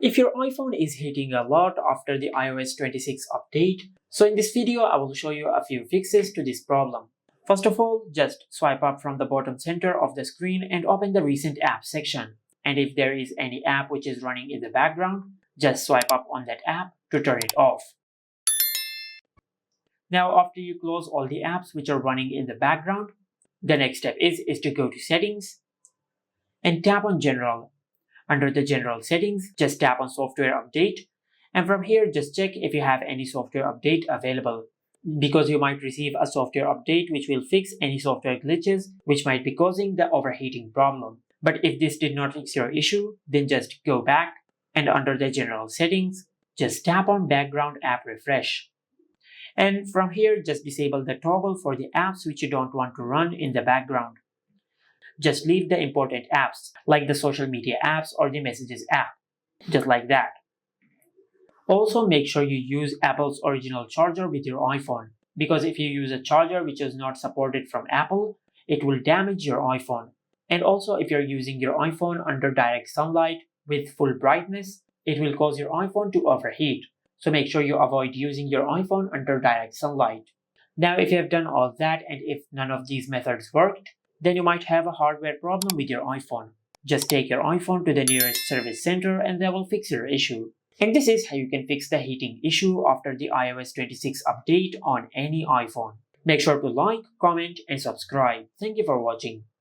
If your iPhone is heating a lot after the iOS 26 update, so in this video I will show you a few fixes to this problem. First of all, just swipe up from the bottom center of the screen and open the recent apps section. And if there is any app which is running in the background, just swipe up on that app to turn it off. Now after you close all the apps which are running in the background, the next step is to go to Settings and tap on General. Under the General Settings, just tap on Software Update, and from here just check if you have any software update available, because you might receive a software update which will fix any software glitches which might be causing the overheating problem. But if this did not fix your issue, then just go back and under the General Settings, just tap on Background App Refresh. And from here just disable the toggle for the apps which you don't want to run in the background. Just leave the important apps like the social media apps or the messages app, just like that. Also make sure you use Apple's original charger with your iPhone, because if you use a charger which is not supported from Apple, it will damage your iPhone. And also if you're using your iPhone under direct sunlight with full brightness, it will cause your iPhone to overheat. So make sure you avoid using your iPhone under direct sunlight. Now if you have done all that and if none of these methods worked, then you might have a hardware problem with your iPhone. Just take your iPhone to the nearest service center and they will fix your issue. And this is how you can fix the heating issue after the iOS 26 update on any iPhone. Make sure to like, comment, and subscribe. Thank you for watching.